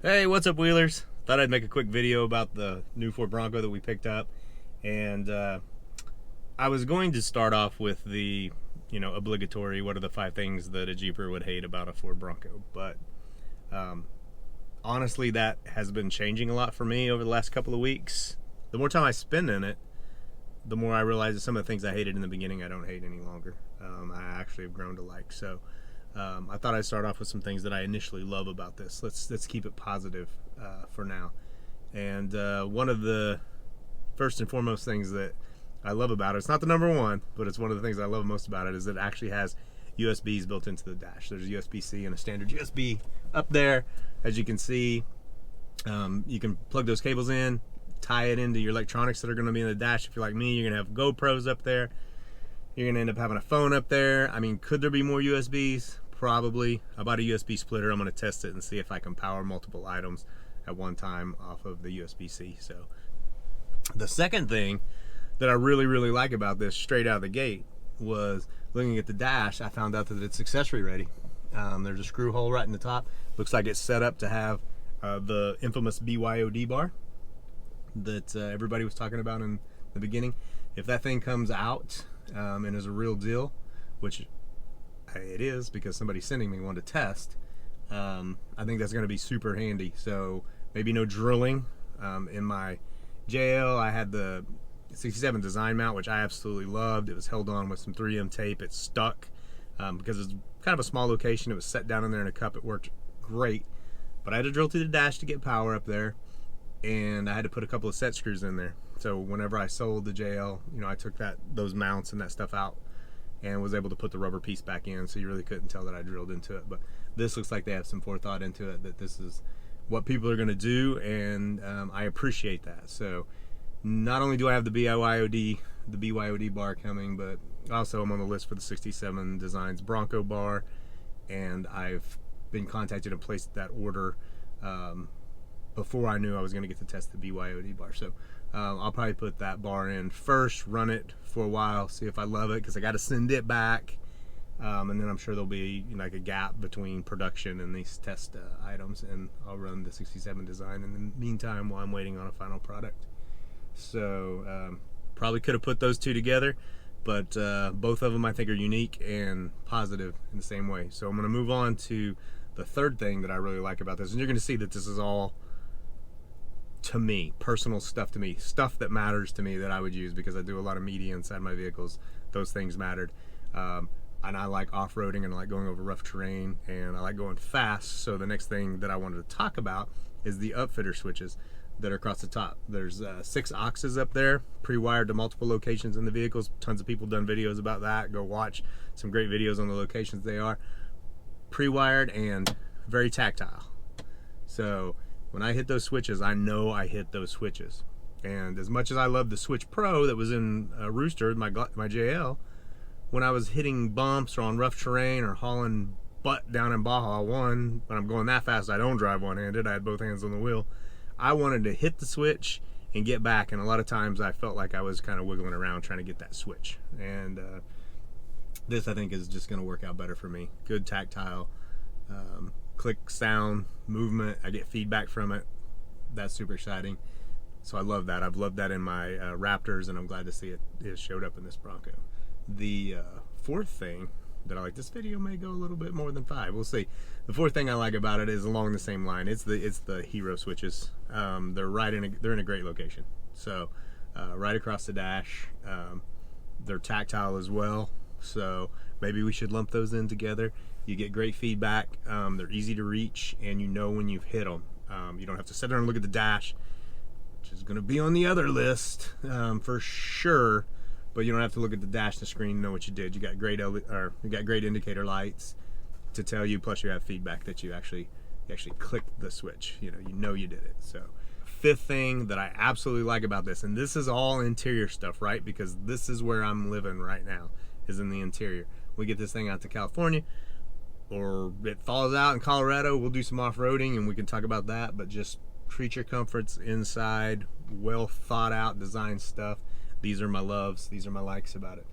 Hey, what's up, Wheelers? Thought I'd make a quick video about the new Ford Bronco that we picked up. And I was going to start off with the, obligatory, what are the 5 things that a Jeeper would hate about a Ford Bronco? But honestly, that has been changing a lot for me over the last couple of weeks. The more time I spend in it, the more I realize that some of the things I hated in the beginning, I don't hate any longer. I actually have grown to like. So I thought I'd start off with some things that I initially love about this. Let's keep it positive for now. And one of the first and foremost things that I love about it, it's not the number one, but it's one of the things I love most about it, is that it actually has USBs built into the dash. There's a USB-C and a standard USB up there. As you can see, you can plug those cables in, tie it into your electronics that are going to be in the dash. If you're like me, you're going to have GoPros up there. You're going to end up having a phone up there. I mean, could there be more USBs? Probably. I bought a USB splitter. I'm going to test it and see if I can power multiple items at one time off of the USB-C. So the second thing that I really like about this straight out of the gate was looking at the dash. I found out that it's accessory ready. There's a screw hole right in the top. Looks like it's set up to have the infamous BYOD bar that everybody was talking about in the beginning. If that thing comes out and is a real deal, which it is because somebody's sending me one to test, I think that's going to be super handy. So maybe no drilling. In my JL, I had the 67 design mount, which I absolutely loved. It was held on with some 3M tape. It stuck because it's kind of a small location. It was set down in there in a cup. It worked great, but I had to drill through the dash to get power up there, and I had to put a couple of set screws in there. So whenever I sold the JL, I took those mounts and that stuff out and was able to put the rubber piece back in, so you really couldn't tell that I drilled into it. But this looks like they have some forethought into it, that this is what people are going to do, and I appreciate that. So not only do I have the BYOD bar coming, but also I'm on the list for the 67 Designs Bronco bar, and I've been contacted and placed that order before I knew I was going to get to test the BYOD bar. So I'll probably put that bar in first, run it for a while, see if I love it, because I got to send it back, and then I'm sure there'll be like a gap between production and these test items, and I'll run the 67 Design in the meantime while I'm waiting on a final product. So probably could have put those two together, but both of them I think are unique and positive in the same way. So I'm going to move on to the third thing that I really like about this, and you're going to see that this is all, to me, personal stuff to me, stuff that matters to me that I would use because I do a lot of media inside my vehicles. Those things mattered. And I like off-roading, and I like going over rough terrain, and I like going fast. So the next thing that I wanted to talk about is the upfitter switches that are across the top. There's 6 auxes up there, pre-wired to multiple locations in the vehicles. Tons of people done videos about that. Go watch some great videos on the locations they are. Pre-wired and very tactile. So when I hit those switches, I know I hit those switches. And as much as I love the Switch Pro that was in Rooster, my JL, when I was hitting bumps or on rough terrain or hauling butt down in Baja 1, when I'm going that fast, I don't drive one-handed. I had both hands on the wheel. I wanted to hit the switch and get back, and a lot of times I felt like I was kind of wiggling around trying to get that switch. And this, I think, is just going to work out better for me. Good tactile, click, sound, movement. I get feedback from it. That's super exciting. So I love that. I've loved that in my Raptors, and I'm glad to see it showed up in this Bronco. The fourth thing that I like, this video may go a little bit more than 5. We'll see. The fourth thing I like about it is along the same line. It's the hero switches. They're in a great location. So right across the dash. They're tactile as well. So maybe we should lump those in together. You get great feedback. They're easy to reach, and you know when you've hit them. You don't have to sit there and look at the dash, which is going to be on the other list for sure. But you don't have to look at the dash and the screen to know what you did. You got great indicator lights to tell you. Plus, you have feedback that you actually clicked the switch. You know you did it. So, fifth thing that I absolutely like about this, and this is all interior stuff, right? Because this is where I'm living right now, is in the interior. We get this thing out to California, or it falls out in Colorado. We'll do some off-roading, and we can talk about that. But just creature comforts inside, well thought out design stuff. These are my loves, these are my likes about it,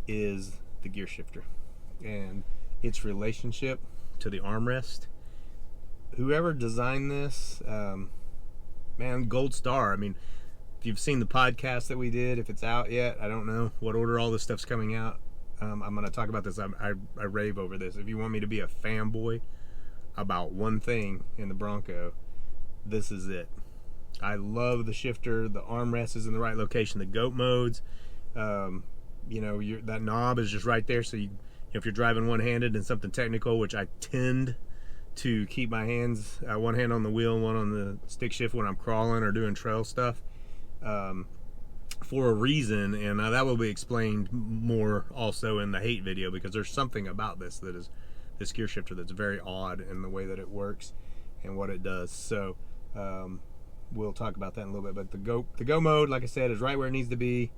is the gear shifter and its relationship to the armrest whoever designed this, man, gold star. I mean, if you've seen the podcast that we did, if it's out yet, I don't know what order all this stuff's coming out. I'm going to talk about this. I rave over this. If you want me to be a fanboy about one thing in the Bronco, this is it. I love the shifter. The armrest is in the right location. The goat modes, you know, that knob is just right there. So if you're driving one-handed and something technical, which I tend to keep my hands, one hand on the wheel, one on the stick shift when I'm crawling or doing trail stuff, for a reason, and that will be explained more also in the hate video, because there's something about this gear shifter that's very odd in the way that it works and what it does. So we'll talk about that in a little bit. But the go mode, like I said, is right where it needs to be.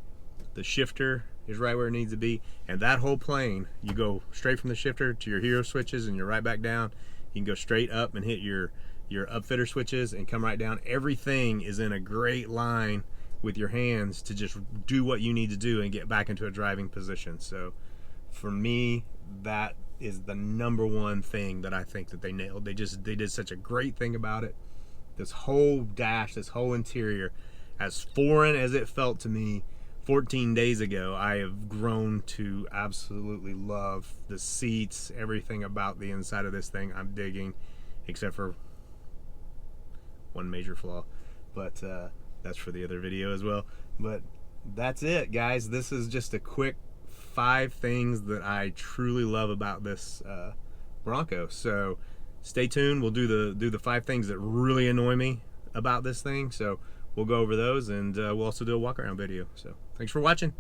The shifter is right where it needs to be, and that whole plane, you go straight from the shifter to your hero switches and you're right back down. You can go straight up and hit your upfitter switches and come right down. Everything is in a great line with your hands to just do what you need to do and get back into a driving position. So for me, that is the number one thing that I think that they nailed. They did such a great thing about it. This whole dash, this whole interior, as foreign as it felt to me 14 days ago, I have grown to absolutely love the seats, everything about the inside of this thing I'm digging, except for one major flaw, but that's for the other video as well. But that's it, guys. This is just a quick 5 things that I truly love about this Bronco. So stay tuned. We'll do the 5 things that really annoy me about this thing. So we'll go over those, and we'll also do a walk around video. So thanks for watching.